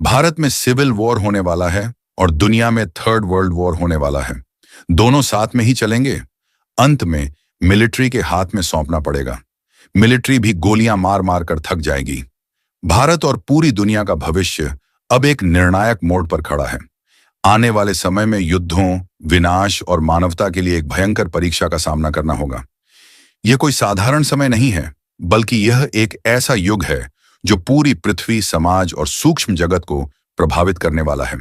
भारत में civil war होने वाला है और दुनिया में थर्ड वर्ल्ड वॉर होने वाला है। दोनों साथ में ही चलेंगे। अंत में मिलिट्री के हाथ में सौंपना पड़ेगा। मिलिट्री भी गोलियां मार मार कर थक जाएगी। भारत और पूरी दुनिया का भविष्य अब एक निर्णायक मोड़ पर खड़ा है। आने वाले समय में युद्धों, विनाश और मानवता के लिए एक भयंकर परीक्षा का सामना करना होगा। यह कोई साधारण समय नहीं है, बल्कि यह एक ऐसा युग है जो पूरी पृथ्वी, समाज और सूक्ष्म जगत को प्रभावित करने वाला है।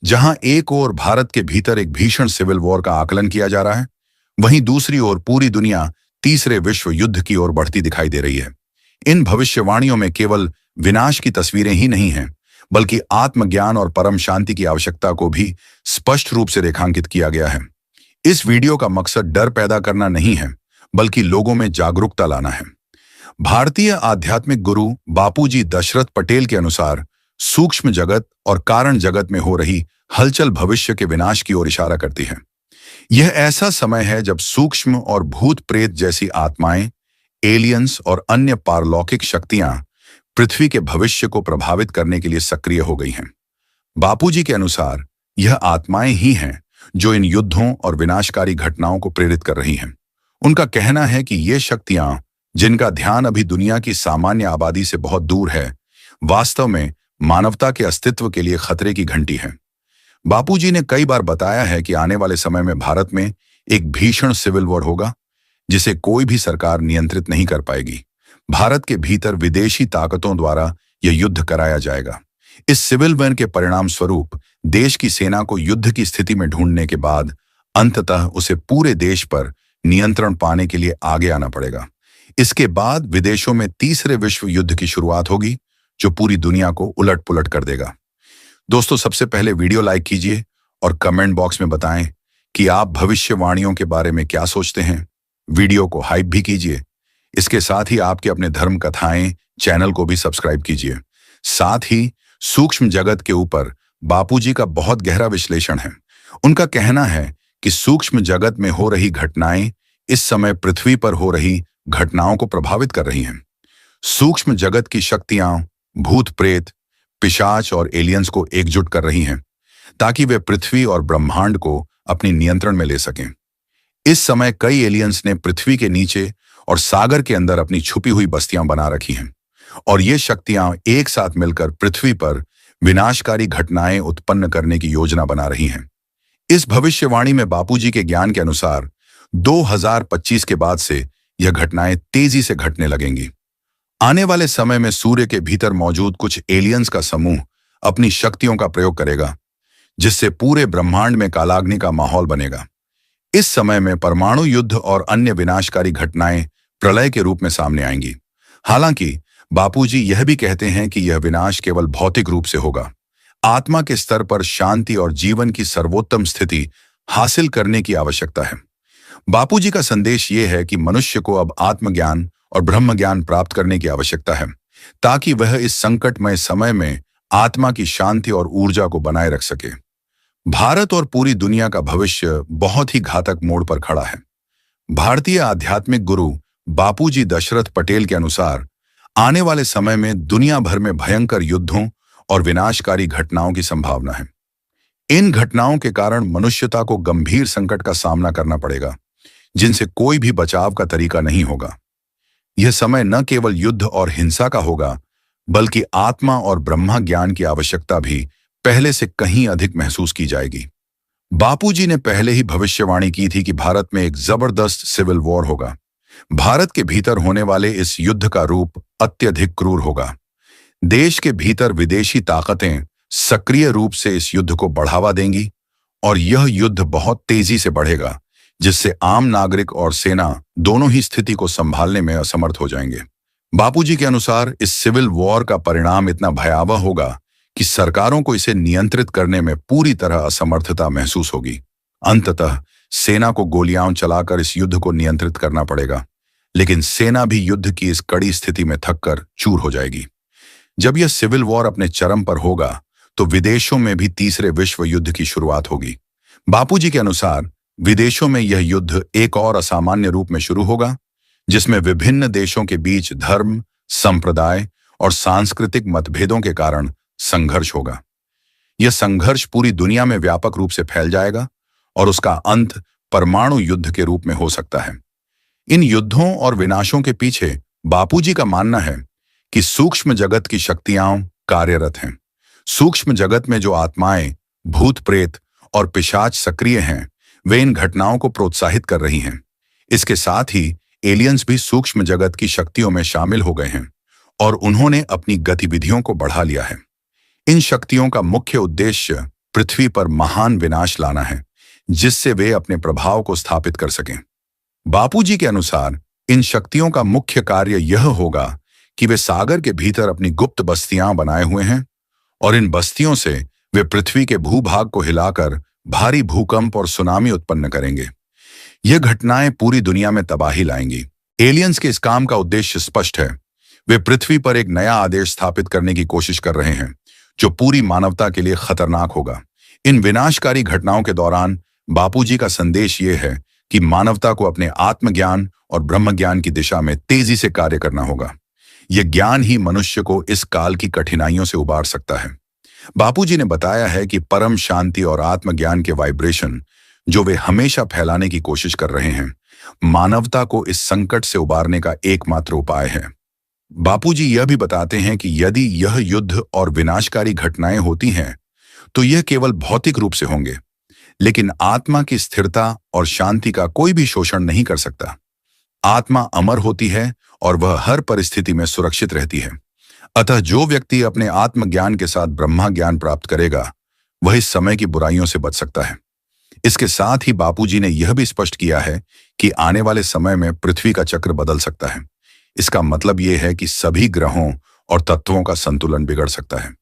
जहां एक ओर भारत के भीतर एक भीषण सिविल वॉर का आकलन किया जा रहा है, वहीं दूसरी ओर पूरी दुनिया तीसरे विश्व युद्ध की ओर बढ़ती दिखाई दे रही है। इन भविष्यवाणियों में केवल विनाश की तस्वीरें ही नहीं हैं, बल्कि आत्मज्ञान और परम शांति की आवश्यकता को भी स्पष्ट रूप से रेखांकित किया गया है। इस वीडियो का मकसद डर पैदा करना नहीं है, बल्कि लोगों में जागरूकता लाना है। भारतीय आध्यात्मिक गुरु बापूजी दशरथ पटेल के अनुसार सूक्ष्म जगत और कारण जगत में हो रही हलचल भविष्य के विनाश की ओर इशारा करती है। यह ऐसा समय है जब सूक्ष्म और भूत प्रेत जैसी आत्माएं, एलियंस और अन्य पारलौकिक शक्तियां पृथ्वी के भविष्य को प्रभावित करने के लिए सक्रिय हो गई हैं। बापूजी के अनुसार यह आत्माएं ही हैं जो इन युद्धों और विनाशकारी घटनाओं को प्रेरित कर रही हैं। उनका कहना है कि ये शक्तियां, जिनका ध्यान अभी दुनिया की सामान्य आबादी से बहुत दूर है, वास्तव में मानवता के अस्तित्व के लिए खतरे की घंटी है। बापूजी ने कई बार बताया है कि आने वाले समय में भारत में एक भीषण सिविल वॉर होगा, जिसे कोई भी सरकार नियंत्रित नहीं कर पाएगी। भारत के भीतर विदेशी ताकतों द्वारा यह युद्ध कराया जाएगा। इस सिविल वॉर के परिणाम स्वरूप देश की सेना को युद्ध की स्थिति में ढूंढने के बाद अंततः उसे पूरे देश पर नियंत्रण पाने के लिए आगे आना पड़ेगा। इसके बाद विदेशों में तीसरे विश्व युद्ध की शुरुआत होगी, जो पूरी दुनिया को उलट पुलट कर देगा। दोस्तों, सबसे पहले वीडियो लाइक कीजिए और कमेंट बॉक्स में बताएं कि आप भविष्यवाणियों के बारे में क्या सोचते हैं। वीडियो को हाइप भी कीजिए। इसके साथ ही आपके अपने धर्म कथाएं चैनल को भी सब्सक्राइब कीजिए। साथ ही सूक्ष्म जगत के ऊपर बापूजी का बहुत गहरा विश्लेषण है। उनका कहना है कि सूक्ष्म जगत में हो रही घटनाएं इस समय पृथ्वी पर हो रही घटनाओं को प्रभावित कर रही हैं। सूक्ष्म जगत की शक्तियां भूत प्रेत, पिशाच और एलियंस को एकजुट कर रही हैं, ताकि वे पृथ्वी और ब्रह्मांड को अपनी नियंत्रण में ले सकें। इस समय कई एलियंस ने पृथ्वी के नीचे और सागर के अंदर अपनी छुपी हुई बस्तियां बना रखी हैं, और ये शक्तियां एक साथ मिलकर पृथ्वी पर विनाशकारी घटनाएं उत्पन्न करने की योजना बना रही हैं। इस भविष्यवाणी में बापूजी के ज्ञान के अनुसार 2025 के बाद से यह घटनाएं तेजी से घटने लगेंगी। आने वाले समय में सूर्य के भीतर मौजूद कुछ एलियंस का समूह अपनी शक्तियों का प्रयोग करेगा, जिससे पूरे ब्रह्मांड में कालाग्नि का माहौल बनेगा। इस समय में परमाणु युद्ध और अन्य विनाशकारी घटनाएं प्रलय के रूप में सामने आएंगी। हालांकि बापूजी यह भी कहते हैं कि यह विनाश केवल भौतिक रूप से होगा। आत्मा के स्तर पर शांति और जीवन की सर्वोत्तम स्थिति हासिल करने की आवश्यकता है। बापूजी का संदेश ये है कि मनुष्य को अब आत्मज्ञान और ब्रह्म ज्ञान प्राप्त करने की आवश्यकता है, ताकि वह इस संकटमय समय में आत्मा की शांति और ऊर्जा को बनाए रख सके। भारत और पूरी दुनिया का भविष्य बहुत ही घातक मोड़ पर खड़ा है। भारतीय आध्यात्मिक गुरु बापूजी दशरथ पटेल के अनुसार आने वाले समय में दुनिया भर में भयंकर युद्धों और विनाशकारी घटनाओं की संभावना है। इन घटनाओं के कारण मनुष्यता को गंभीर संकट का सामना करना पड़ेगा, जिनसे कोई भी बचाव का तरीका नहीं होगा। यह समय न केवल युद्ध और हिंसा का होगा, बल्कि आत्मा और ब्रह्मा ज्ञान की आवश्यकता भी पहले से कहीं अधिक महसूस की जाएगी। बापूजी ने पहले ही भविष्यवाणी की थी कि भारत में एक जबरदस्त सिविल वॉर होगा। भारत के भीतर होने वाले इस युद्ध का रूप अत्यधिक क्रूर होगा। देश के भीतर विदेशी ताकतें सक्रिय रूप से इस युद्ध को बढ़ावा देंगी, और यह युद्ध बहुत तेजी से बढ़ेगा, जिससे आम नागरिक और सेना दोनों ही स्थिति को संभालने में असमर्थ हो जाएंगे। बापूजी के अनुसार इस सिविल वॉर का परिणाम इतना भयावह होगा कि सरकारों को इसे नियंत्रित करने में पूरी तरह असमर्थता महसूस होगी। अंततः सेना को गोलियां चलाकर इस युद्ध को नियंत्रित करना पड़ेगा, लेकिन सेना भी युद्ध की इस कड़ी स्थिति में थककर चूर हो जाएगी। जब यह सिविल वॉर अपने चरम पर होगा, तो विदेशों में भी तीसरे विश्व युद्ध की शुरुआत होगी। बापूजी के अनुसार विदेशों में यह युद्ध एक और असामान्य रूप में शुरू होगा, जिसमें विभिन्न देशों के बीच धर्म, संप्रदाय और सांस्कृतिक मतभेदों के कारण संघर्ष होगा। यह संघर्ष पूरी दुनिया में व्यापक रूप से फैल जाएगा और उसका अंत परमाणु युद्ध के रूप में हो सकता है। इन युद्धों और विनाशों के पीछे बापूजी का मानना है कि सूक्ष्म जगत की शक्तियां कार्यरत हैं। सूक्ष्म जगत में जो आत्माएं, भूत प्रेत और पिशाच सक्रिय हैं, वे इन घटनाओं को प्रोत्साहित कर रही हैं। इसके साथ ही एलियंस भी सूक्ष्म जगत की शक्तियों में शामिल हो गए हैं और उन्होंने अपनी गतिविधियों को बढ़ा लिया है। इन शक्तियों का मुख्य उद्देश्य पृथ्वी पर महान विनाश लाना है, जिससे वे अपने प्रभाव को स्थापित कर सकें। बापूजी के अनुसार इन शक्तियों का मुख्य कार्य यह होगा कि वे सागर के भीतर अपनी गुप्त बस्तियां बनाए हुए हैं और इन बस्तियों से वे पृथ्वी के भूभाग को हिलाकर भारी भूकंप और सुनामी उत्पन्न करेंगे। ये घटनाएं पूरी दुनिया में तबाही लाएंगी। एलियंस के इस काम का उद्देश्य स्पष्ट है। वे पृथ्वी पर एक नया आदेश स्थापित करने की कोशिश कर रहे हैं, जो पूरी मानवता के लिए खतरनाक होगा। इन विनाशकारी घटनाओं के दौरान बापूजी का संदेश ये है कि मानवता को अपने आत्मज्ञान और ब्रह्मज्ञान की दिशा में तेजी से कार्य करना होगा। यह ज्ञान ही मनुष्य को इस काल की कठिनाइयों से उबार सकता है। बापूजी ने बताया है कि परम शांति और आत्मज्ञान के वाइब्रेशन, जो वे हमेशा फैलाने की कोशिश कर रहे हैं, मानवता को इस संकट से उबारने का एकमात्र उपाय है। बापूजी यह भी बताते हैं कि यदि यह युद्ध और विनाशकारी घटनाएं होती हैं, तो यह केवल भौतिक रूप से होंगे, लेकिन आत्मा की स्थिरता और शांति का कोई भी शोषण नहीं कर सकता। आत्मा अमर होती है और वह हर परिस्थिति में सुरक्षित रहती है। अतः जो व्यक्ति अपने आत्मज्ञान के साथ ब्रह्मा ज्ञान प्राप्त करेगा, वह इस समय की बुराइयों से बच सकता है। इसके साथ ही बापूजी ने यह भी स्पष्ट किया है कि आने वाले समय में पृथ्वी का चक्र बदल सकता है। इसका मतलब यह है कि सभी ग्रहों और तत्वों का संतुलन बिगड़ सकता है।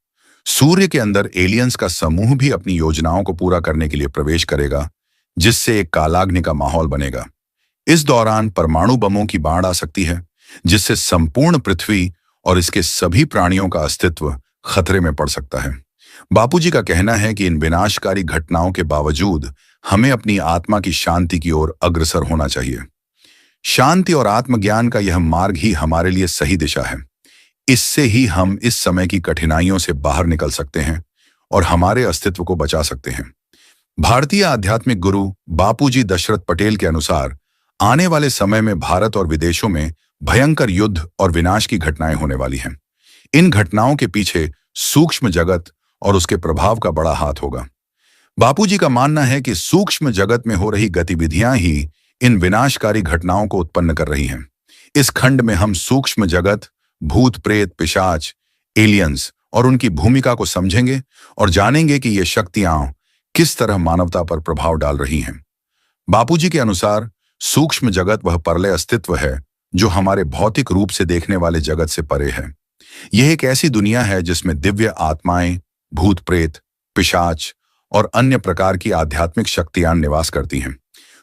सूर्य के अंदर एलियंस का समूह भी अपनी योजनाओं को पूरा करने के लिए प्रवेश करेगा, जिससे एक कालाग्नि का माहौल बनेगा। इस दौरान परमाणु बमों की बाढ़ आ सकती है, जिससे संपूर्ण पृथ्वी और इसके सभी प्राणियों का अस्तित्व खतरे में पड़ सकता है। बापूजी का कहना है कि इन विनाशकारी घटनाओं के बावजूद हमें अपनी आत्मा की शांति की ओर अग्रसर होना चाहिए। शांति और आत्मज्ञान का यह मार्ग ही हमारे लिए सही दिशा है। इससे ही हम इस समय की कठिनाइयों से बाहर निकल सकते हैं और हमारे अस्तित्व को बचा सकते हैं। भारतीय आध्यात्मिक गुरु बापूजी दशरथ पटेल के अनुसार आने वाले समय में भारत और विदेशों में भयंकर युद्ध और विनाश की घटनाएं होने वाली हैं। इन घटनाओं के पीछे सूक्ष्म जगत और उसके प्रभाव का बड़ा हाथ होगा। बापूजी का मानना है कि सूक्ष्म जगत में हो रही गतिविधियां ही इन विनाशकारी घटनाओं को उत्पन्न कर रही हैं। इस खंड में हम सूक्ष्म जगत, भूत प्रेत, पिशाच, एलियंस और उनकी भूमिका को समझेंगे और जानेंगे कि ये शक्तियां किस तरह मानवता पर प्रभाव डाल रही हैं। बापूजी के अनुसार सूक्ष्म जगत वह परले अस्तित्व है जो हमारे भौतिक रूप से देखने वाले जगत से परे है। यह एक ऐसी दुनिया है जिसमें दिव्य आत्माएं, भूत प्रेत, पिशाच और अन्य प्रकार की आध्यात्मिक शक्तियां निवास करती हैं।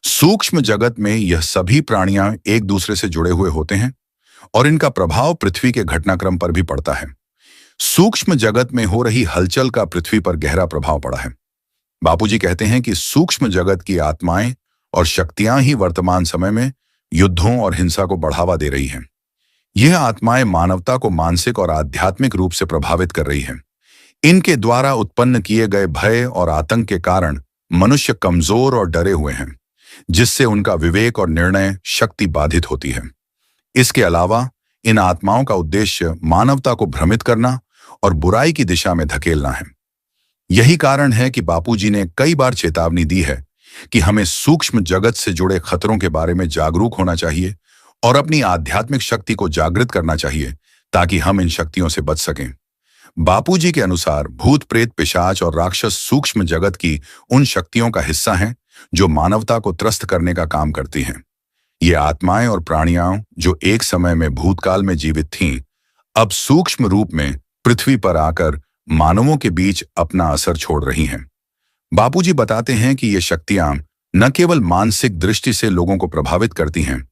सूक्ष्म जगत में यह सभी प्राणियां एक दूसरे से जुड़े हुए होते हैं और इनका प्रभाव पृथ्वी के घटनाक्रम पर भी पड़ता है। सूक्ष्म जगत में हो रही हलचल का पृथ्वी पर गहरा प्रभाव पड़ा है। बापूजी कहते हैं कि सूक्ष्म जगत की आत्माएं और शक्तियां ही वर्तमान समय में युद्धों और हिंसा को बढ़ावा दे रही हैं। यह आत्माएं मानवता को मानसिक और आध्यात्मिक रूप से प्रभावित कर रही हैं। इनके द्वारा उत्पन्न किए गए भय और आतंक के कारण मनुष्य कमजोर और डरे हुए हैं, जिससे उनका विवेक और निर्णय शक्ति बाधित होती है। इसके अलावा इन आत्माओं का उद्देश्य मानवता को भ्रमित करना और बुराई की दिशा में धकेलना है। यही कारण है कि बापूजी ने कई बार चेतावनी दी है कि हमें सूक्ष्म जगत से जुड़े खतरों के बारे में जागरूक होना चाहिए और अपनी आध्यात्मिक शक्ति को जागृत करना चाहिए ताकि हम इन शक्तियों से बच सकें। बापूजी के अनुसार भूत प्रेत, पिशाच और राक्षस सूक्ष्म जगत की उन शक्तियों का हिस्सा हैं जो मानवता को त्रस्त करने का काम करती हैं। ये आत्माएं और प्राणियां जो एक समय में भूतकाल में जीवित थीं, अब सूक्ष्म रूप में पृथ्वी पर आकर मानवों के बीच अपना असर छोड़ रही हैं। बापूजी बताते हैं कि ये शक्तियां न केवल मानसिक दृष्टि से लोगों को प्रभावित करती हैं,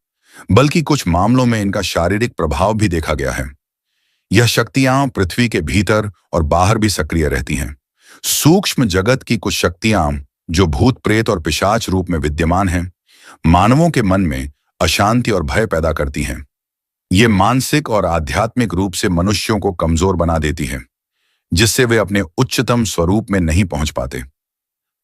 बल्कि कुछ मामलों में इनका शारीरिक प्रभाव भी देखा गया है। यह शक्तियां पृथ्वी के भीतर और बाहर भी सक्रिय रहती हैं। सूक्ष्म जगत की कुछ शक्तियां जो भूत प्रेत और पिशाच रूप में विद्यमान हैं, मानवों के मन में अशांति और भय पैदा करती हैं। ये मानसिक और आध्यात्मिक रूप से मनुष्यों को कमजोर बना देती हैं। जिससे वे अपने उच्चतम स्वरूप में नहीं पहुंच पाते।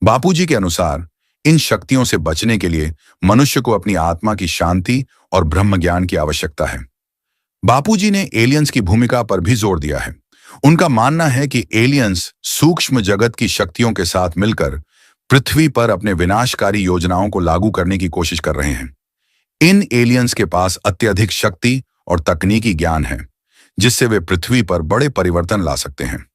बापूजी के अनुसार इन शक्तियों से बचने के लिए मनुष्य को अपनी आत्मा की शांति और ब्रह्म ज्ञान की आवश्यकता है। बापूजी ने एलियंस की भूमिका पर भी जोर दिया है। उनका मानना है कि एलियंस सूक्ष्म जगत की शक्तियों के साथ मिलकर पृथ्वी पर अपने विनाशकारी योजनाओं को लागू करने की कोशिश कर रहे हैं। इन एलियंस के पास अत्यधिक शक्ति और तकनीकी ज्ञान है, जिससे वे पृथ्वी पर बड़े परिवर्तन ला सकते हैं।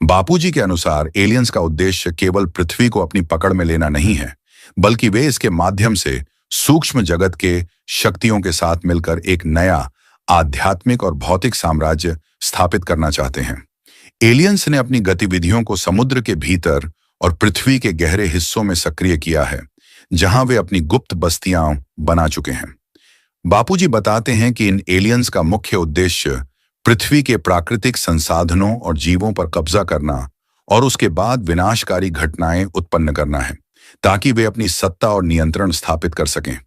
बापूजी के अनुसार एलियंस का उद्देश्य केवल पृथ्वी को अपनी पकड़ में लेना नहीं है, बल्कि वे इसके माध्यम से सूक्ष्म जगत के शक्तियों के साथ मिलकर एक नया आध्यात्मिक और भौतिक साम्राज्य स्थापित करना चाहते हैं। एलियंस ने अपनी गतिविधियों को समुद्र के भीतर और पृथ्वी के गहरे हिस्सों में सक्रिय किया है, जहां वे अपनी गुप्त बस्तियां बना चुके हैं। बापूजी बताते हैं कि इन एलियंस का मुख्य उद्देश्य पृथ्वी के प्राकृतिक संसाधनों और जीवों पर कब्जा करना और उसके बाद विनाशकारी घटनाएं उत्पन्न करना है, ताकि वे अपनी सत्ता और नियंत्रण स्थापित कर सकें।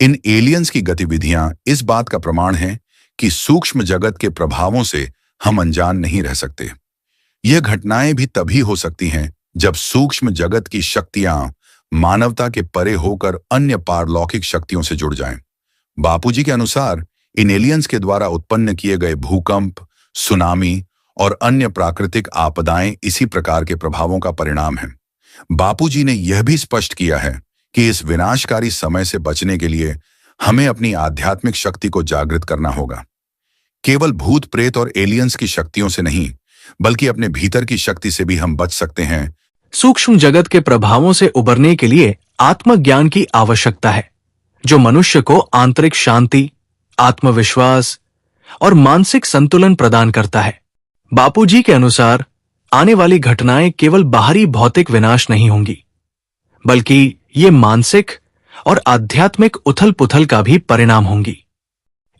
इन एलियंस की गतिविधियां इस बात का प्रमाण है कि सूक्ष्म जगत के प्रभावों से हम अनजान नहीं रह सकते। यह घटनाएं भी तभी हो सकती हैं जब सूक्ष्म जगत की शक्तियां मानवता के परे होकर अन्य पारलौकिक शक्तियों से जुड़ जाएं। बापूजी के अनुसार इन एलियंस के द्वारा उत्पन्न किए गए भूकंप, सुनामी और अन्य प्राकृतिक आपदाएं इसी प्रकार के प्रभावों का परिणाम हैं। बापूजी ने यह भी स्पष्ट किया है कि इस विनाशकारी समय से बचने के लिए हमें अपनी आध्यात्मिक शक्ति को जागृत करना होगा। केवल भूत प्रेत और एलियंस की शक्तियों से नहीं, बल्कि अपने भीतर की शक्ति से भी हम बच सकते हैं। सूक्ष्म जगत के प्रभावों से उबरने के लिए आत्मज्ञान की आवश्यकता है, जो मनुष्य को आंतरिक शांति, आत्मविश्वास और मानसिक संतुलन प्रदान करता है। बापूजी के अनुसार आने वाली घटनाएं केवल बाहरी भौतिक विनाश नहीं होंगी, बल्कि ये मानसिक और आध्यात्मिक उथल-पुथल का भी परिणाम होंगी।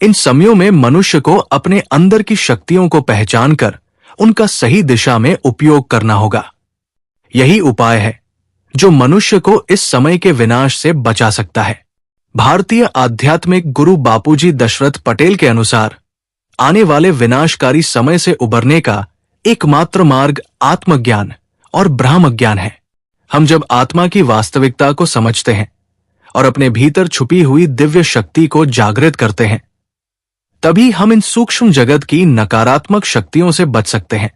इन समयों में मनुष्य को अपने अंदर की शक्तियों को पहचानकर उनका सही दिशा में उपयोग करना होगा। यही उपाय है जो मनुष्य को इस समय के विनाश से बचा सकता है। भारतीय आध्यात्मिक गुरु बापूजी दशरथ पटेल के अनुसार आने वाले विनाशकारी समय से उबरने का एकमात्र मार्ग आत्मज्ञान और ब्रह्म ज्ञान है। हम जब आत्मा की वास्तविकता को समझते हैं और अपने भीतर छुपी हुई दिव्य शक्ति को जागृत करते हैं, तभी हम इन सूक्ष्म जगत की नकारात्मक शक्तियों से बच सकते हैं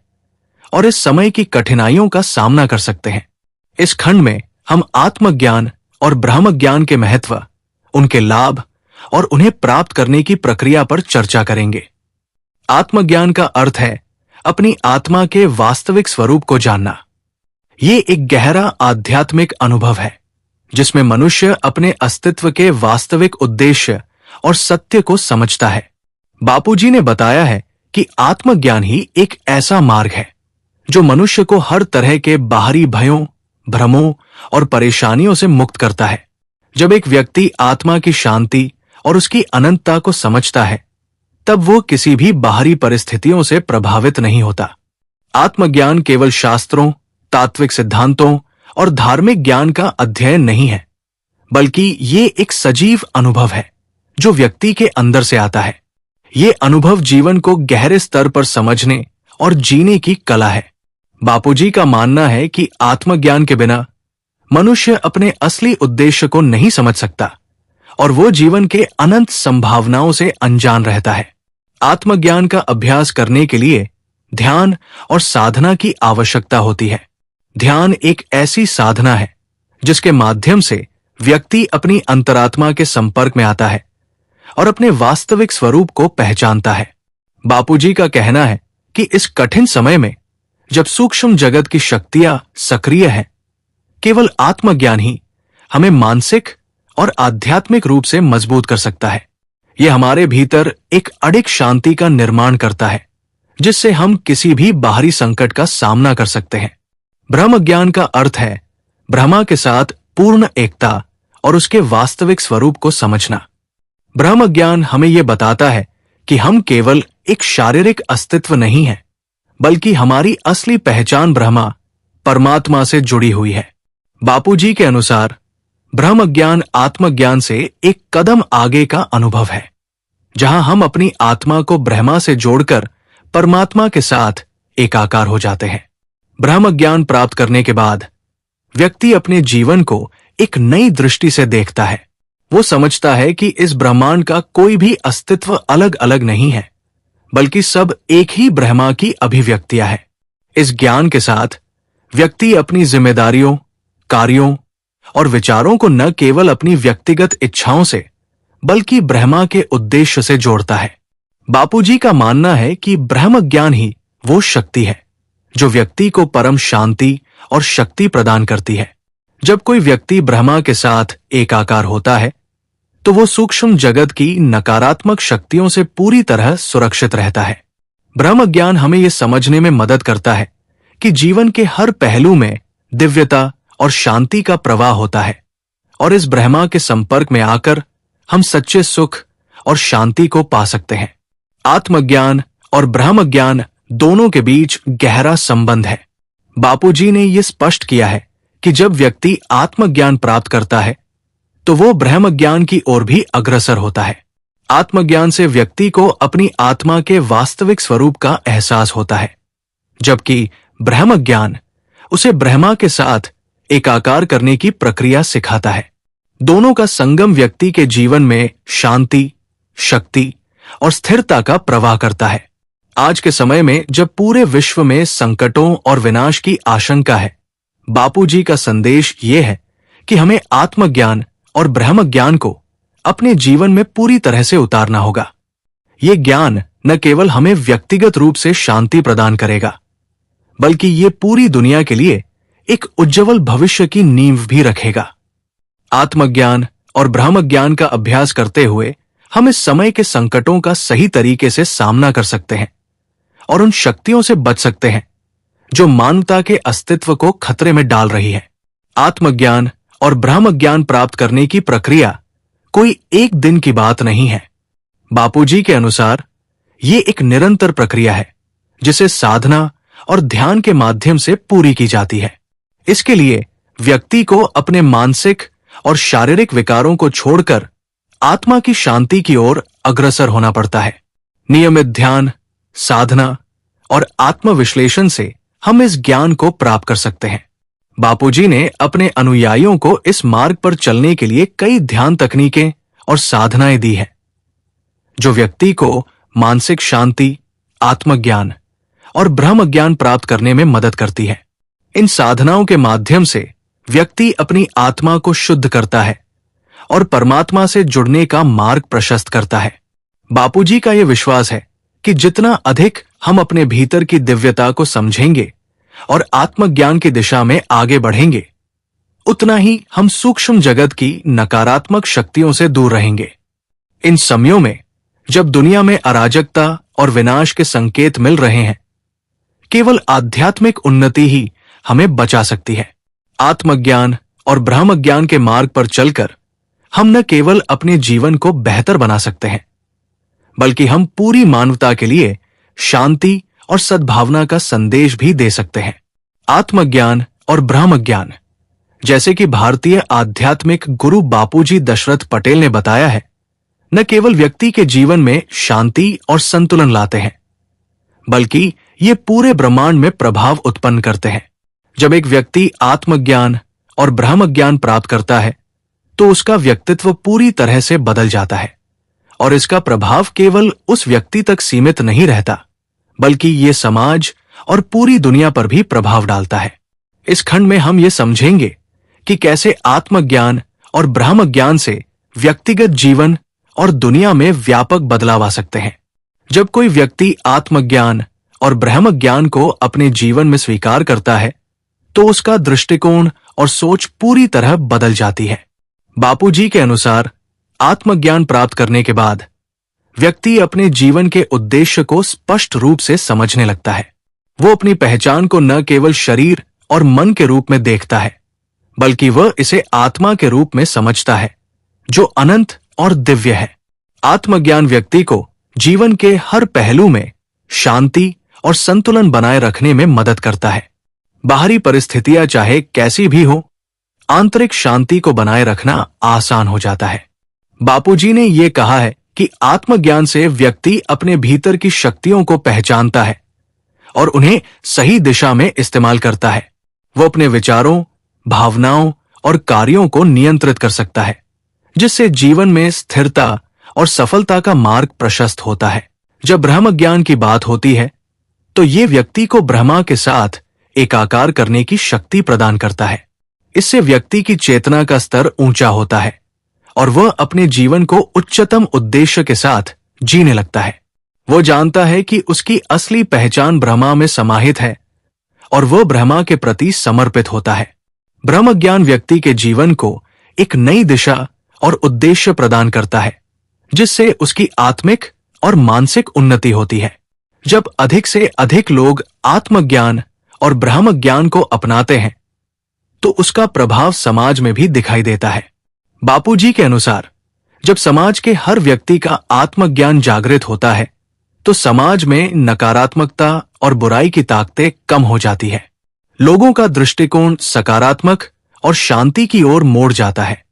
और इस समय की कठिनाइयों का सामना कर सकते हैं। इस खंड में हम आत्मज्ञान और ब्रह्म ज्ञान के महत्व, उनके लाभ और उन्हें प्राप्त करने की प्रक्रिया पर चर्चा करेंगे। आत्मज्ञान का अर्थ है अपनी आत्मा के वास्तविक स्वरूप को जानना। ये एक गहरा आध्यात्मिक अनुभव है जिसमें मनुष्य अपने अस्तित्व के वास्तविक उद्देश्य और सत्य को समझता है। बापूजी ने बताया है कि आत्मज्ञान ही एक ऐसा मार्ग है जो मनुष्य को हर तरह के बाहरी भयों, भ्रमों और परेशानियों से मुक्त करता है। जब एक व्यक्ति आत्मा की शांति और उसकी अनंतता को समझता है, तब वो किसी भी बाहरी परिस्थितियों से प्रभावित नहीं होता। आत्मज्ञान केवल शास्त्रों, तात्विक सिद्धांतों और धार्मिक ज्ञान का अध्ययन नहीं है, बल्कि ये एक सजीव अनुभव है जो व्यक्ति के अंदर से आता है। ये अनुभव जीवन को गहरे स्तर पर समझने और जीने की कला है। बापूजी का मानना है कि आत्मज्ञान के बिना मनुष्य अपने असली उद्देश्य को नहीं समझ सकता और वो जीवन के अनंत संभावनाओं से अनजान रहता है। आत्मज्ञान का अभ्यास करने के लिए ध्यान और साधना की आवश्यकता होती है। ध्यान एक ऐसी साधना है जिसके माध्यम से व्यक्ति अपनी अंतरात्मा के संपर्क में आता है और अपने वास्तविक स्वरूप को पहचानता है। बापूजी का कहना है कि इस कठिन समय में जब सूक्ष्म जगत की शक्तियां सक्रिय हैं, केवल आत्मज्ञान ही हमें मानसिक और आध्यात्मिक रूप से मजबूत कर सकता है। यह हमारे भीतर एक अडिग शांति का निर्माण करता है, जिससे हम किसी भी बाहरी संकट का सामना कर सकते हैं। ब्रह्म ज्ञान का अर्थ है ब्रह्मा के साथ पूर्ण एकता और उसके वास्तविक स्वरूप को समझना। ब्रह्म ज्ञान हमें यह बताता है कि हम केवल एक शारीरिक अस्तित्व नहीं हैं, बल्कि हमारी असली पहचान ब्रह्मा, परमात्मा से जुड़ी हुई है। बापूजी के अनुसार ब्रह्म ज्ञान आत्मज्ञान से एक कदम आगे का अनुभव है, जहां हम अपनी आत्मा को ब्रह्मा से जोड़कर परमात्मा के साथ एकाकार हो जाते हैं। ब्रह्म ज्ञान प्राप्त करने के बाद व्यक्ति अपने जीवन को एक नई दृष्टि से देखता है। वो समझता है कि इस ब्रह्मांड का कोई भी अस्तित्व अलग अलग नहीं है, बल्कि सब एक ही ब्रह्मा की अभिव्यक्तियां है। इस ज्ञान के साथ व्यक्ति अपनी जिम्मेदारियों, कार्यों और विचारों को न केवल अपनी व्यक्तिगत इच्छाओं से, बल्कि ब्रह्मा के उद्देश्य से जोड़ता है। बापूजी का मानना है कि ब्रह्म ज्ञान ही वो शक्ति है जो व्यक्ति को परम शांति और शक्ति प्रदान करती है। जब कोई व्यक्ति ब्रह्मा के साथ एकाकार होता है, तो वो सूक्ष्म जगत की नकारात्मक शक्तियों से पूरी तरह सुरक्षित रहता है। ब्रह्म ज्ञान हमें ये समझने में मदद करता है कि जीवन के हर पहलू में दिव्यता और शांति का प्रवाह होता है, और इस ब्रह्मा के संपर्क में आकर हम सच्चे सुख और शांति को पा सकते हैं। आत्मज्ञान और ब्रह्म ज्ञान दोनों के बीच गहरा संबंध है। बापूजी ने यह स्पष्ट किया है कि जब व्यक्ति आत्मज्ञान प्राप्त करता है, तो वो ब्रह्म ज्ञान की ओर भी अग्रसर होता है। आत्मज्ञान से व्यक्ति को अपनी आत्मा के वास्तविक स्वरूप का एहसास होता है, जबकि ब्रह्म ज्ञान उसे ब्रह्मा के साथ एकाकार करने की प्रक्रिया सिखाता है। दोनों का संगम व्यक्ति के जीवन में शांति, शक्ति और स्थिरता का प्रवाह करता है। आज के समय में जब पूरे विश्व में संकटों और विनाश की आशंका है, बापूजी का संदेश ये है कि हमें आत्मज्ञान और ब्रह्म ज्ञान को अपने जीवन में पूरी तरह से उतारना होगा। ये ज्ञान न केवल हमें व्यक्तिगत रूप से शांति प्रदान करेगा, बल्कि ये पूरी दुनिया के लिए एक उज्जवल भविष्य की नींव भी रखेगा। आत्मज्ञान और ब्रह्म ज्ञान का अभ्यास करते हुए हम इस समय के संकटों का सही तरीके से सामना कर सकते हैं और उन शक्तियों से बच सकते हैं जो मानवता के अस्तित्व को खतरे में डाल रही है। आत्मज्ञान और ब्रह्म ज्ञान प्राप्त करने की प्रक्रिया कोई एक दिन की बात नहीं है। बापूजी के अनुसार ये एक निरंतर प्रक्रिया है जिसे साधना और ध्यान के माध्यम से पूरी की जाती है। इसके लिए व्यक्ति को अपने मानसिक और शारीरिक विकारों को छोड़कर आत्मा की शांति की ओर अग्रसर होना पड़ता है। नियमित ध्यान, साधना और आत्मविश्लेषण से हम इस ज्ञान को प्राप्त कर सकते हैं। बापूजी ने अपने अनुयायियों को इस मार्ग पर चलने के लिए कई ध्यान तकनीकें और साधनाएं दी हैं, जो व्यक्ति को मानसिक शांति, आत्मज्ञान और ब्रह्म ज्ञान प्राप्त करने में मदद करती है। इन साधनाओं के माध्यम से व्यक्ति अपनी आत्मा को शुद्ध करता है और परमात्मा से जुड़ने का मार्ग प्रशस्त करता है। बापूजी का यह विश्वास है कि जितना अधिक हम अपने भीतर की दिव्यता को समझेंगे और आत्मज्ञान की दिशा में आगे बढ़ेंगे, उतना ही हम सूक्ष्म जगत की नकारात्मक शक्तियों से दूर रहेंगे। इन समयों में जब दुनिया में अराजकता और विनाश के संकेत मिल रहे हैं, केवल आध्यात्मिक उन्नति ही हमें बचा सकती है। आत्मज्ञान और ब्रह्म ज्ञान के मार्ग पर चलकर हम न केवल अपने जीवन को बेहतर बना सकते हैं, बल्कि हम पूरी मानवता के लिए शांति और सद्भावना का संदेश भी दे सकते हैं। आत्मज्ञान और ब्रह्म ज्ञान, जैसे कि भारतीय आध्यात्मिक गुरु बापूजी दशरथ पटेल ने बताया है, न केवल व्यक्ति के जीवन में शांति और संतुलन लाते हैं, बल्कि ये पूरे ब्रह्मांड में प्रभाव उत्पन्न करते हैं। जब एक व्यक्ति आत्मज्ञान और ब्रह्म ज्ञान प्राप्त करता है, तो उसका व्यक्तित्व पूरी तरह से बदल जाता है और इसका प्रभाव केवल उस व्यक्ति तक सीमित नहीं रहता, बल्कि ये समाज और पूरी दुनिया पर भी प्रभाव डालता है। इस खंड में हम ये समझेंगे कि कैसे आत्मज्ञान और ब्रह्म ज्ञान से व्यक्तिगत जीवन और दुनिया में व्यापक बदलाव आ सकते हैं। जब कोई व्यक्ति आत्मज्ञान और ब्रह्म ज्ञान को अपने जीवन में स्वीकार करता है, तो उसका दृष्टिकोण और सोच पूरी तरह बदल जाती है। बापूजी के अनुसार आत्मज्ञान प्राप्त करने के बाद व्यक्ति अपने जीवन के उद्देश्य को स्पष्ट रूप से समझने लगता है। वो अपनी पहचान को न केवल शरीर और मन के रूप में देखता है, बल्कि वह इसे आत्मा के रूप में समझता है, जो अनंत और दिव्य है। आत्मज्ञान व्यक्ति को जीवन के हर पहलू में शांति और संतुलन बनाए रखने में मदद करता है। बाहरी परिस्थितियां चाहे कैसी भी हो, आंतरिक शांति को बनाए रखना आसान हो जाता है। बापूजी ने यह कहा है कि आत्मज्ञान से व्यक्ति अपने भीतर की शक्तियों को पहचानता है और उन्हें सही दिशा में इस्तेमाल करता है। वो अपने विचारों, भावनाओं और कार्यों को नियंत्रित कर सकता है, जिससे जीवन में स्थिरता और सफलता का मार्ग प्रशस्त होता है। जब ब्रह्म ज्ञान की बात होती है तो ये व्यक्ति को ब्रह्मा के साथ एकाकार करने की शक्ति प्रदान करता है। इससे व्यक्ति की चेतना का स्तर ऊंचा होता है और वह अपने जीवन को उच्चतम उद्देश्य के साथ जीने लगता है। वो जानता है कि उसकी असली पहचान ब्रह्मा में समाहित है और वह ब्रह्मा के प्रति समर्पित होता है। ब्रह्म ज्ञान व्यक्ति के जीवन को एक नई दिशा और उद्देश्य प्रदान करता है, जिससे उसकी आत्मिक और मानसिक उन्नति होती है। जब अधिक से अधिक लोग आत्मज्ञान और ब्रह्म ज्ञान को अपनाते हैं तो उसका प्रभाव समाज में भी दिखाई देता है। बापूजी के अनुसार जब समाज के हर व्यक्ति का आत्मज्ञान जागृत होता है तो समाज में नकारात्मकता और बुराई की ताकतें कम हो जाती है। लोगों का दृष्टिकोण सकारात्मक और शांति की ओर मोड़ जाता है,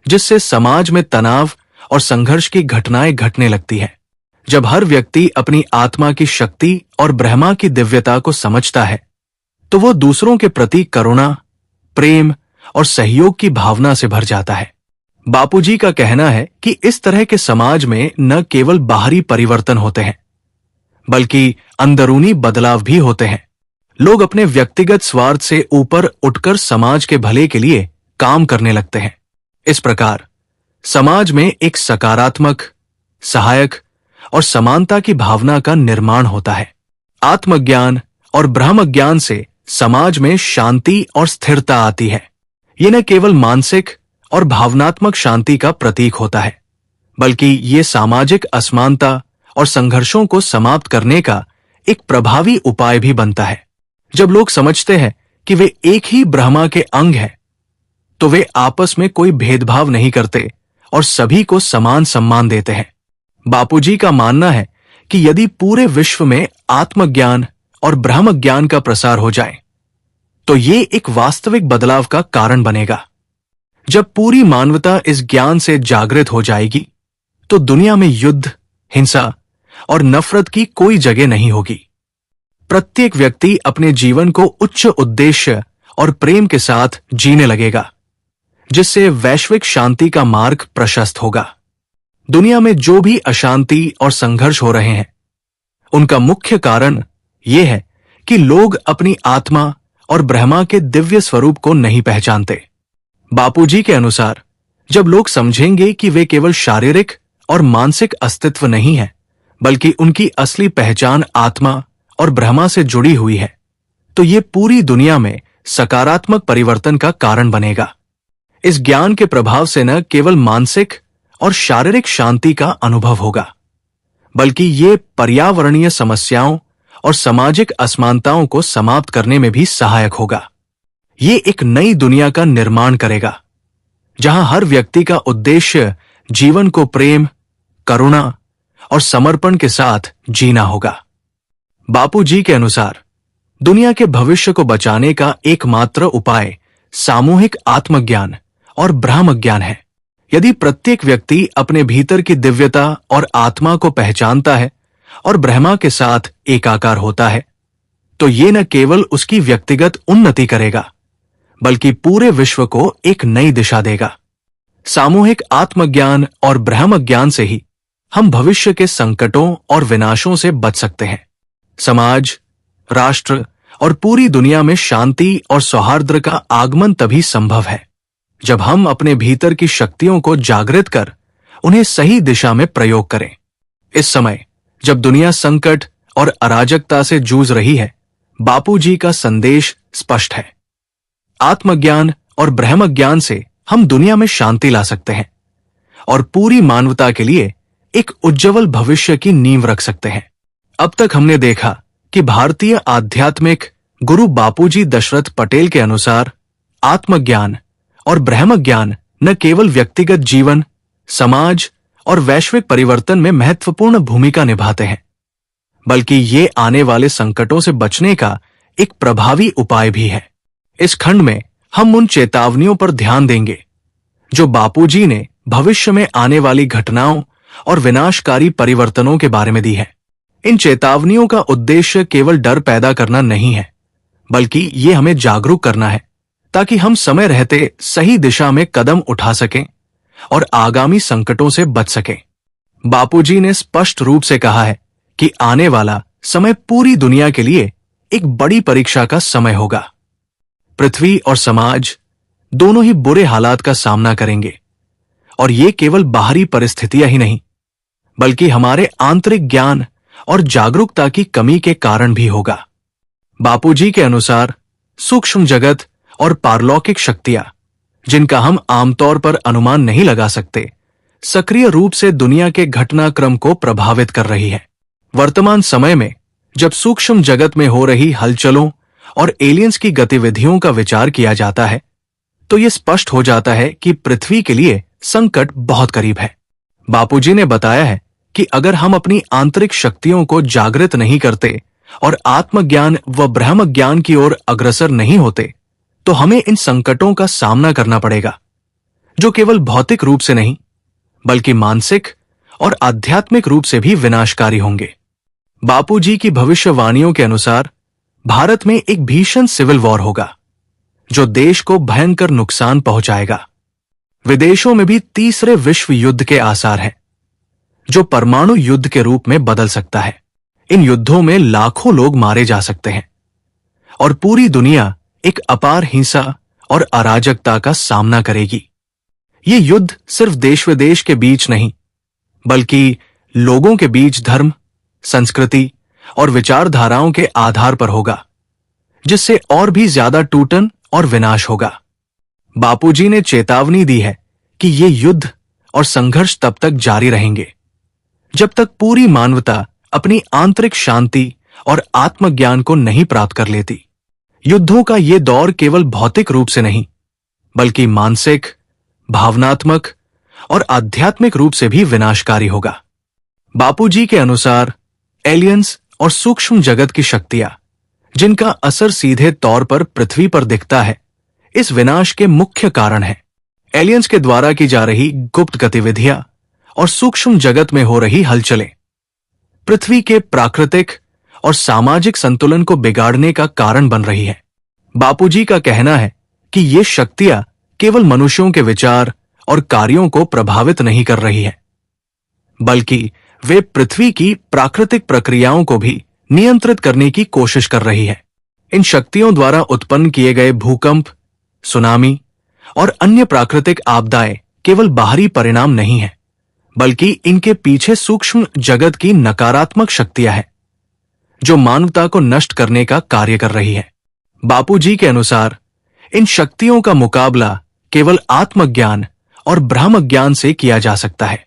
जिससे समाज में तनाव और संघर्ष की घटनाएं घटने लगती है। जब हर व्यक्ति अपनी आत्मा की शक्ति और ब्रह्मा की दिव्यता को समझता है तो वो दूसरों के प्रति करुणा, प्रेम और सहयोग की भावना से भर जाता है। बापूजी का कहना है कि इस तरह के समाज में न केवल बाहरी परिवर्तन होते हैं बल्कि अंदरूनी बदलाव भी होते हैं। लोग अपने व्यक्तिगत स्वार्थ से ऊपर उठकर समाज के भले के लिए काम करने लगते हैं। इस प्रकार समाज में एक सकारात्मक, सहायक और समानता की भावना का निर्माण होता है। आत्मज्ञान और ब्रह्म ज्ञान से समाज में शांति और स्थिरता आती है। ये न केवल मानसिक और भावनात्मक शांति का प्रतीक होता है बल्कि ये सामाजिक असमानता और संघर्षों को समाप्त करने का एक प्रभावी उपाय भी बनता है। जब लोग समझते हैं कि वे एक ही ब्रह्मा के अंग हैं तो वे आपस में कोई भेदभाव नहीं करते और सभी को समान सम्मान देते हैं। बापूजी का मानना है कि यदि पूरे विश्व में आत्मज्ञान और ब्रह्म ज्ञान का प्रसार हो जाए तो ये एक वास्तविक बदलाव का कारण बनेगा। जब पूरी मानवता इस ज्ञान से जागृत हो जाएगी तो दुनिया में युद्ध, हिंसा और नफरत की कोई जगह नहीं होगी। प्रत्येक व्यक्ति अपने जीवन को उच्च उद्देश्य और प्रेम के साथ जीने लगेगा, जिससे वैश्विक शांति का मार्ग प्रशस्त होगा। दुनिया में जो भी अशांति और संघर्ष हो रहे हैं उनका मुख्य कारण यह है कि लोग अपनी आत्मा और ब्रह्मा के दिव्य स्वरूप को नहीं पहचानते। बापूजी के अनुसार जब लोग समझेंगे कि वे केवल शारीरिक और मानसिक अस्तित्व नहीं है बल्कि उनकी असली पहचान आत्मा और ब्रह्मा से जुड़ी हुई है तो ये पूरी दुनिया में सकारात्मक परिवर्तन का कारण बनेगा। इस ज्ञान के प्रभाव से न केवल मानसिक और शारीरिक शांति का अनुभव होगा बल्कि ये पर्यावरणीय समस्याओं और सामाजिक असमानताओं को समाप्त करने में भी सहायक होगा। ये एक नई दुनिया का निर्माण करेगा जहां हर व्यक्ति का उद्देश्य जीवन को प्रेम, करुणा और समर्पण के साथ जीना होगा। बापूजी के अनुसार दुनिया के भविष्य को बचाने का एकमात्र उपाय सामूहिक आत्मज्ञान और ब्रह्म ज्ञान है। यदि प्रत्येक व्यक्ति अपने भीतर की दिव्यता और आत्मा को पहचानता है और ब्रह्मा के साथ एकाकार होता है तो ये न केवल उसकी व्यक्तिगत उन्नति करेगा बल्कि पूरे विश्व को एक नई दिशा देगा। सामूहिक आत्मज्ञान और ब्रह्म ज्ञान से ही हम भविष्य के संकटों और विनाशों से बच सकते हैं। समाज, राष्ट्र और पूरी दुनिया में शांति और सौहार्द का आगमन तभी संभव है जब हम अपने भीतर की शक्तियों को जागृत कर उन्हें सही दिशा में प्रयोग करें। इस समय जब दुनिया संकट और अराजकता से जूझ रही है, बापूजी का संदेश स्पष्ट है। आत्मज्ञान और ब्रह्म ज्ञान से हम दुनिया में शांति ला सकते हैं और पूरी मानवता के लिए एक उज्जवल भविष्य की नींव रख सकते हैं। अब तक हमने देखा कि भारतीय आध्यात्मिक गुरु बापूजी दशरथ पटेल के अनुसार आत्मज्ञान और ब्रह्म ज्ञान न केवल व्यक्तिगत जीवन, समाज और वैश्विक परिवर्तन में महत्वपूर्ण भूमिका निभाते हैं बल्कि ये आने वाले संकटों से बचने का एक प्रभावी उपाय भी है। इस खंड में हम उन चेतावनियों पर ध्यान देंगे जो बापूजी ने भविष्य में आने वाली घटनाओं और विनाशकारी परिवर्तनों के बारे में दी है। इन चेतावनियों का उद्देश्य केवल डर पैदा करना नहीं है, बल्कि ये हमें जागरूक करना है ताकि हम समय रहते सही दिशा में कदम उठा सकें और आगामी संकटों से बच सकें। बापूजी ने स्पष्ट रूप से कहा है कि आने वाला समय पूरी दुनिया के लिए एक बड़ी परीक्षा का समय होगा। पृथ्वी और समाज दोनों ही बुरे हालात का सामना करेंगे, और ये केवल बाहरी परिस्थितियां ही नहीं, बल्कि हमारे आंतरिक ज्ञान और जागरूकता की कमी के कारण भी होगा। बापूजी के अनुसार सूक्ष्म जगत और पारलौकिक शक्तियां, जिनका हम आमतौर पर अनुमान नहीं लगा सकते, सक्रिय रूप से दुनिया के घटनाक्रम को प्रभावित कर रही है। वर्तमान समय में जब सूक्ष्म जगत में हो रही हलचलों और एलियंस की गतिविधियों का विचार किया जाता है, तो यह स्पष्ट हो जाता है कि पृथ्वी के लिए संकट बहुत करीब है। बापूजी ने बताया है कि अगर हम अपनी आंतरिक शक्तियों को जागृत नहीं करते और आत्मज्ञान व ब्रह्म ज्ञान की ओर अग्रसर नहीं होते, तो हमें इन संकटों का सामना करना पड़ेगा, जो केवल भौतिक रूप से नहीं, बल्कि मानसिक और आध्यात्मिक रूप से भी विनाशकारी होंगे। बापूजी की भविष्यवाणियों के अनुसार भारत में एक भीषण सिविल वॉर होगा, जो देश को भयंकर नुकसान पहुंचाएगा। विदेशों में भी तीसरे विश्व युद्ध के आसार हैं, जो परमाणु युद्ध के रूप में बदल सकता है। इन युद्धों में लाखों लोग मारे जा सकते हैं और पूरी दुनिया एक अपार हिंसा और अराजकता का सामना करेगी। ये युद्ध सिर्फ देश विदेश के बीच नहीं, बल्कि लोगों के बीच धर्म, संस्कृति और विचारधाराओं के आधार पर होगा, जिससे और भी ज्यादा टूटन और विनाश होगा। बापूजी ने चेतावनी दी है कि ये युद्ध और संघर्ष तब तक जारी रहेंगे जब तक पूरी मानवता अपनी आंतरिक शांति और आत्मज्ञान को नहीं प्राप्त कर लेती। युद्धों का ये दौर केवल भौतिक रूप से नहीं, बल्कि मानसिक, भावनात्मक और आध्यात्मिक रूप से भी विनाशकारी होगा। बापूजी के अनुसार एलियंस और सूक्ष्म जगत की शक्तियां, जिनका असर सीधे तौर पर पृथ्वी पर दिखता है, इस विनाश के मुख्य कारण है। एलियंस के द्वारा की जा रही गुप्त गतिविधियां और सूक्ष्म जगत में हो रही हलचलें पृथ्वी के प्राकृतिक और सामाजिक संतुलन को बिगाड़ने का कारण बन रही है। बापूजी का कहना है कि ये शक्तियां केवल मनुष्यों के विचार और कार्यों को प्रभावित नहीं कर रही है, बल्कि वे पृथ्वी की प्राकृतिक प्रक्रियाओं को भी नियंत्रित करने की कोशिश कर रही है। इन शक्तियों द्वारा उत्पन्न किए गए भूकंप, सुनामी और अन्य प्राकृतिक आपदाएं केवल बाहरी परिणाम नहीं है, बल्कि इनके पीछे सूक्ष्म जगत की नकारात्मक शक्तियां हैं, जो मानवता को नष्ट करने का कार्य कर रही है। बापूजी के अनुसार इन शक्तियों का मुकाबला केवल आत्मज्ञान और ब्रह्म ज्ञान से किया जा सकता है।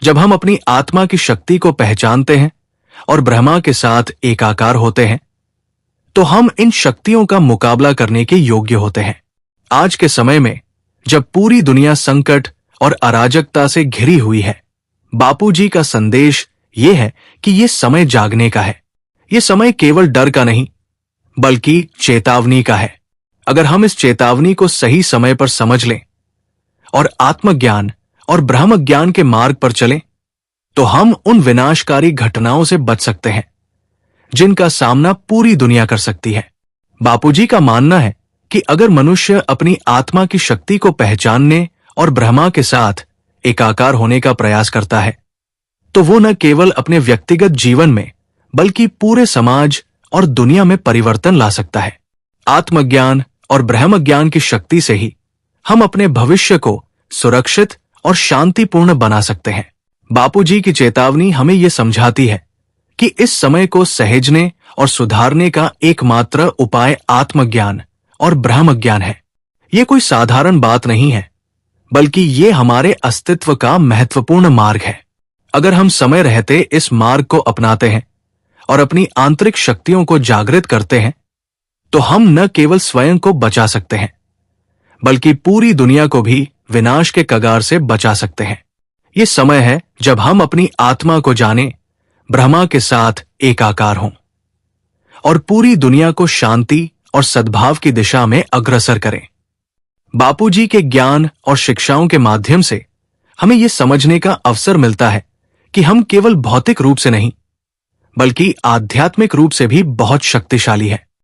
जब हम अपनी आत्मा की शक्ति को पहचानते हैं और ब्रह्मा के साथ एकाकार होते हैं, तो हम इन शक्तियों का मुकाबला करने के योग्य होते हैं। आज के समय में जब पूरी दुनिया संकट और अराजकता से घिरी हुई है, बापूजी का संदेश ये है कि ये समय जागने का है। ये समय केवल डर का नहीं, बल्कि चेतावनी का है। अगर हम इस चेतावनी को सही समय पर समझ लें और आत्मज्ञान और ब्रह्म ज्ञान के मार्ग पर चलें, तो हम उन विनाशकारी घटनाओं से बच सकते हैं जिनका सामना पूरी दुनिया कर सकती है। बापूजी का मानना है कि अगर मनुष्य अपनी आत्मा की शक्ति को पहचानने और ब्रह्मा के साथ एकाकार होने का प्रयास करता है, तो वो न केवल अपने व्यक्तिगत जीवन में, बल्कि पूरे समाज और दुनिया में परिवर्तन ला सकता है। आत्मज्ञान और ब्रह्म ज्ञान की शक्ति से ही हम अपने भविष्य को सुरक्षित और शांतिपूर्ण बना सकते हैं। बापूजी की चेतावनी हमें यह समझाती है कि इस समय को सहेजने और सुधारने का एकमात्र उपाय आत्मज्ञान और ब्रह्म ज्ञान है। ये कोई साधारण बात नहीं है, बल्कि ये हमारे अस्तित्व का महत्वपूर्ण मार्ग है। अगर हम समय रहते इस मार्ग को अपनाते हैं और अपनी आंतरिक शक्तियों को जागृत करते हैं, तो हम न केवल स्वयं को बचा सकते हैं, बल्कि पूरी दुनिया को भी विनाश के कगार से बचा सकते हैं। ये समय है जब हम अपनी आत्मा को जानें, ब्रह्मा के साथ एकाकार हों और पूरी दुनिया को शांति और सद्भाव की दिशा में अग्रसर करें। बापूजी के ज्ञान और शिक्षाओं के माध्यम से हमें यह समझने का अवसर मिलता है कि हम केवल भौतिक रूप से नहीं, बल्कि आध्यात्मिक रूप से भी बहुत शक्तिशाली है।